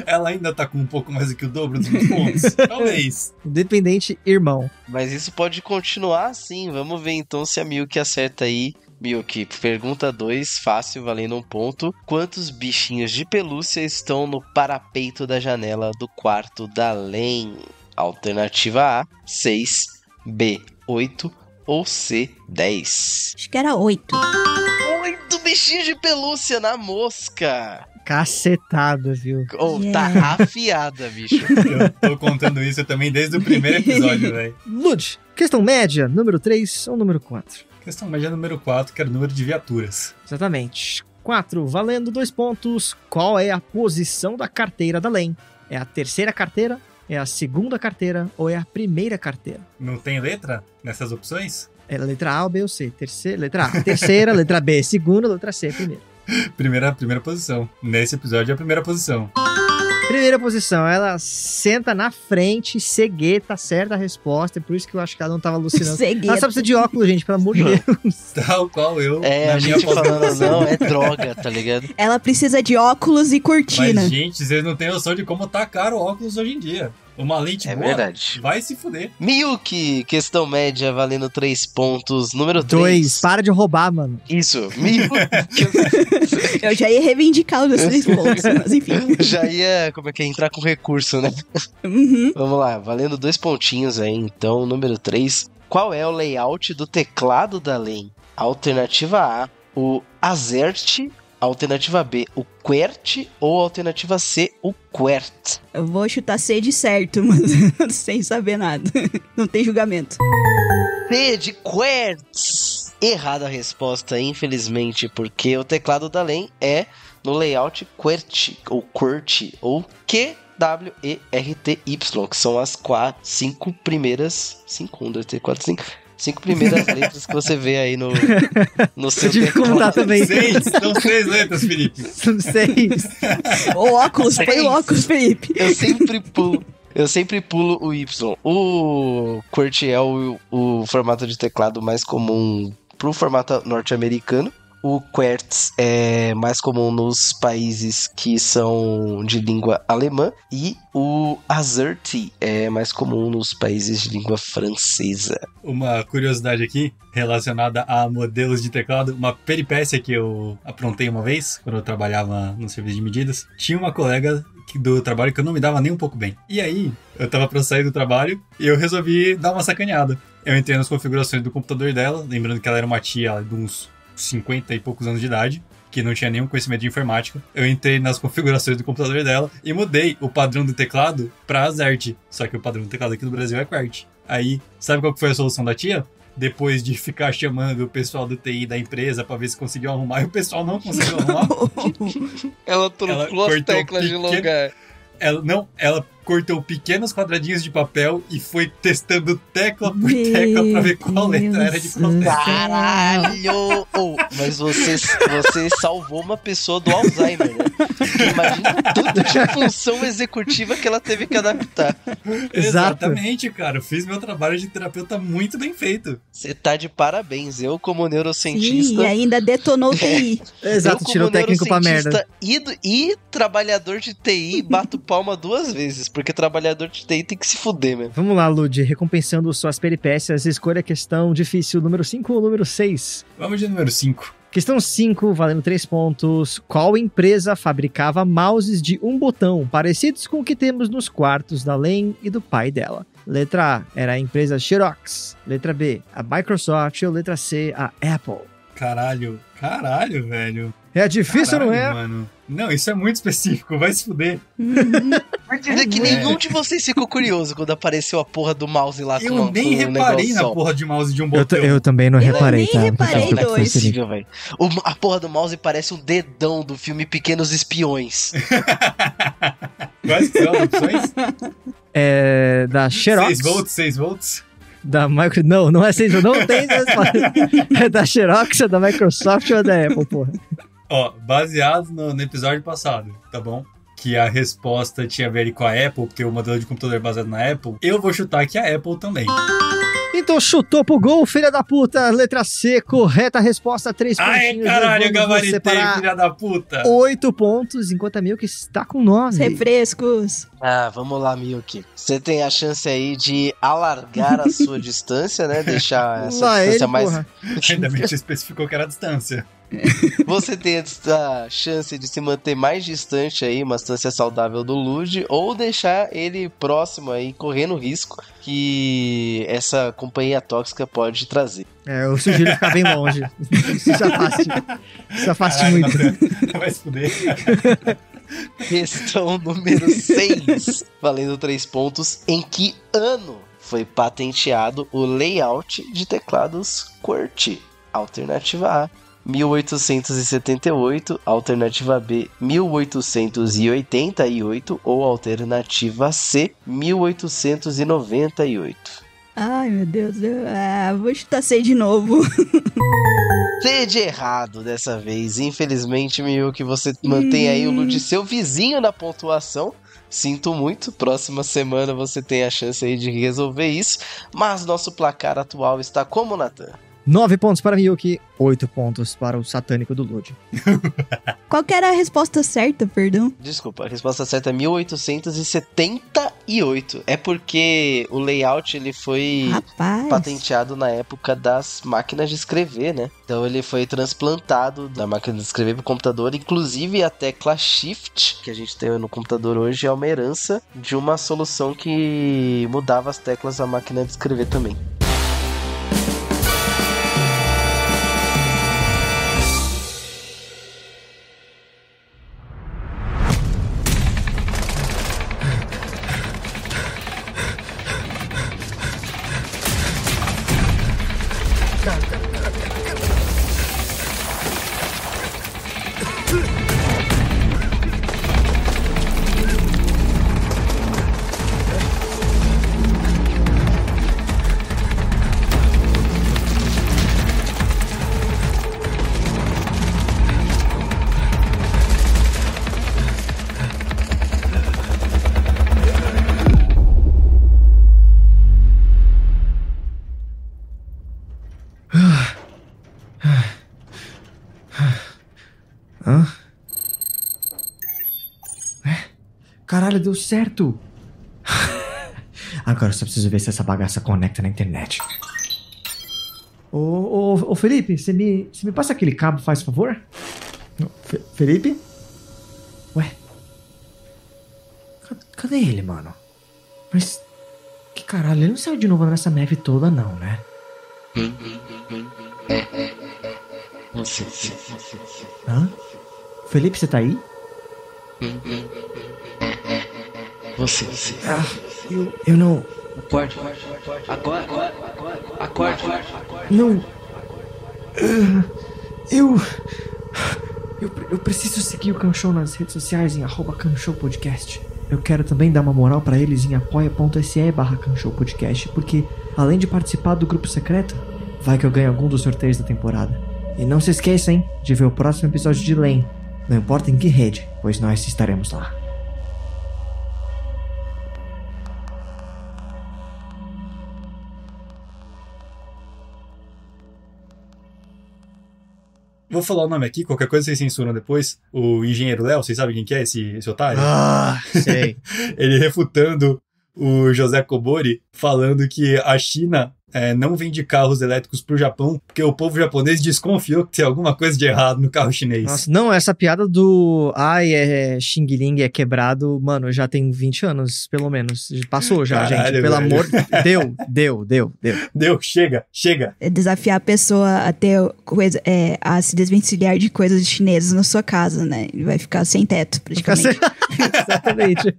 Ela ainda tá com um pouco mais do que o dobro dos meus pontos. Talvez. Independente, irmão. Mas isso pode continuar assim. Vamos ver então se a Milk acerta aí. Milk, pergunta 2, fácil, valendo 1 ponto. Quantos bichinhos de pelúcia estão no parapeito da janela do quarto da Len? Alternativa A, 6, B, 8 ou C, 10. Acho que era 8. 8 bichinhos de pelúcia na mosca. Cacetada, viu? Oh, tá afiada, bicho. Eu tô contando isso também desde o primeiro episódio, velho. Lud, questão média, número 3 ou número 4? Questão média número 4, que era o número de viaturas. Exatamente. 4, valendo 2 pontos. Qual é a posição da carteira da Len? É a terceira carteira? É a segunda carteira? Ou é a primeira carteira? Não tem letra nessas opções? É a letra A ou B ou C? Letra A, terceira, letra B, segunda, letra C, primeira. Primeira posição. Nesse episódio é a primeira posição. Primeira posição, ela senta na frente, cegueta, certa a resposta, é por isso que eu acho que ela não tava alucinando. Cegueta. Ela só precisa de óculos, gente, pelo amor de Deus. Tal qual eu. É, na a minha gente falando, pós-graduação. não, é droga, tá ligado? Ela precisa de óculos e cortina. Mas, gente, vocês não têm noção de como tá caro o óculos hoje em dia. Uma lente É boa verdade. vai se fuder. Milk, questão média, valendo 3 pontos. Número 3. 2, para de roubar, mano. Isso, Milk. Eu já ia reivindicar os meus 3 pontos, mas enfim. Já ia, como é que é, entrar com recurso, né? Uhum. Vamos lá, valendo 2 pontinhos aí, então, número 3. Qual é o layout do teclado da Len? Alternativa A, o Azert. Alternativa B, o QWERTY. Ou alternativa C, o QWERTY. Eu vou chutar C de certo, mas sem saber nada. Não tem julgamento. C de QWERTY. Errada a resposta, infelizmente, porque o teclado da Len é no layout QWERTY, ou QWERTY, ou QWERTY, que são as 5 primeiras... 5, 1, 2, 3, 4, 5... 5 primeiras letras que você vê aí no seu Eu tive que contar teclado. também. 6, são 6 letras, Felipe. 6. O óculos, põe o óculos, Felipe. Eu sempre pulo o Y. O QWERTY é o formato de teclado mais comum pro formato norte-americano. O QWERTY é mais comum nos países que são de língua alemã. E o AZERTY é mais comum nos países de língua francesa. Uma curiosidade aqui, relacionada a modelos de teclado, uma peripécia que eu aprontei uma vez, quando eu trabalhava no serviço de medidas. Tinha uma colega do trabalho que eu não me dava nem um pouco bem. E aí, eu tava pra sair do trabalho e eu resolvi dar uma sacaneada. Eu entrei nas configurações do computador dela, lembrando que ela era uma tia de uns 50 e poucos anos de idade, que não tinha nenhum conhecimento de informática. Eu entrei nas configurações do computador dela e mudei o padrão do teclado pra AZERTY. Só que o padrão do teclado aqui no Brasil é QWERTY. Aí, sabe qual que foi a solução da tia? Depois de ficar chamando o pessoal do TI da empresa pra ver se conseguiu arrumar, e o pessoal não conseguiu arrumar. Ela trocou as teclas de lugar. Ela cortou pequenos quadradinhos de papel e foi testando tecla por tecla pra ver qual letra era de qual tecla. Caralho! Oh, mas você salvou uma pessoa do Alzheimer, né? Porque imagina tudo de função executiva que ela teve que adaptar. Exatamente, cara. Eu fiz meu trabalho de terapeuta muito bem feito. Você tá de parabéns. Eu, como neurocientista... Sim, e ainda detonou o TI. Exato, tirou o técnico pra merda. E trabalhador de TI, bato palma 2 vezes. Porque trabalhador de TI tem que se fuder, mesmo. Vamos lá, Lud, recompensando suas peripécias, escolha a questão difícil, número 5 ou número 6? Vamos de número 5. Questão 5, valendo 3 pontos. Qual empresa fabricava mouses de um botão, parecidos com o que temos nos quartos da Len e do pai dela? Letra A, era a empresa Xerox. Letra B, a Microsoft. Ou letra C, a Apple? Caralho, velho. É difícil, Caralho, não é? Mano. Não, isso é muito específico, vai se fuder. Quer dizer que nenhum de vocês ficou curioso quando apareceu a porra do mouse lá com Eu nem com o reparei negócio na sol. porra de mouse de um botão. Eu também não reparei, nem tá? reparei, Não, Não é dois. possível, velho. A porra do mouse parece um dedão do filme Pequenos Espiões. Quais que são as opções? É da Xerox. 6 volts. Da Microsoft. Não é 6 volts. Não tem resposta. É da Xerox, é da Microsoft ou é da Apple, porra? Ó, baseado no episódio passado, tá bom? Que a resposta tinha a ver com a Apple, porque o modelo de computador é baseado na Apple. Eu vou chutar que a Apple também. Então chutou pro gol, filha da puta. Letra C, correta resposta, 3 pontinhos. Ai, caralho, eu levando você gabaritei, para filha da puta. 8 pontos, enquanto a Milk está com 9. Refrescos. Vamos lá, Milk. Você tem a chance aí de alargar a sua distância, né? Deixar essa Lá distância ele, mais... porra. Ainda bem que você especificou que era a distância. Você tem a chance de se manter mais distante aí, uma distância saudável do Lud, ou deixar ele próximo aí, correndo risco que essa companhia tóxica pode trazer. Eu sugiro ficar bem longe. Isso se afaste muito. Vai se fuder. Questão número 6, valendo 3 pontos. Em que ano foi patenteado o layout de teclados QWERTY? Alternativa A, 1878, alternativa B, 1888 ou alternativa C, 1898. Ai, meu Deus. Vou chutar C de novo. C de errado dessa vez. Infelizmente, Milk, você mantém aí o Lud, seu vizinho na pontuação. Sinto muito, próxima semana você tem a chance aí de resolver isso. Mas nosso placar atual está como, Nathan? 9 pontos para Milk, 8 pontos para o satânico do Lud. Qual que era a resposta certa, perdão? Desculpa, a resposta certa é 1878. É porque o layout ele foi Rapaz. patenteado na época das máquinas de escrever, né? Então ele foi transplantado da máquina de escrever para o computador. Inclusive a tecla Shift que a gente tem no computador hoje é uma herança de uma solução que mudava as teclas da máquina de escrever também. Caralho, deu certo. Agora eu só preciso ver se essa bagaça conecta na internet. Ô Felipe, você me passa aquele cabo, faz favor? Felipe? Ué? Cadê ele, mano? Mas... que caralho, ele não saiu de novo nessa neve toda não, né? Hã? Felipe, você tá aí? Você. Eu não... Acorde. Não... Eu preciso seguir o Kanshou nas redes sociais em @KanshouPodcast. Eu quero também dar uma moral pra eles em apoia.se/KanshouPodcast, porque além de participar do grupo secreto, vai que eu ganho algum dos sorteios da temporada. E não se esqueça, hein, de ver o próximo episódio de Len. Não importa em que rede, pois nós estaremos lá. Vou falar o nome aqui, qualquer coisa vocês censuram depois. O engenheiro Léo, vocês sabem quem que é esse otário? Sei. Ele refutando o José Kobori, falando que a China não vende carros elétricos pro Japão, porque o povo japonês desconfiou que tem alguma coisa de errado no carro chinês. Nossa, não, essa piada do Xing Ling é quebrado, mano, já tem 20 anos, pelo menos. Passou já, Caralho, gente, pelo velho. amor... Deu. Deu, chega. É desafiar a pessoa a ter coisa, a se desvencilhar de coisas chinesas na sua casa, né? Ele vai ficar sem teto, praticamente. Exatamente.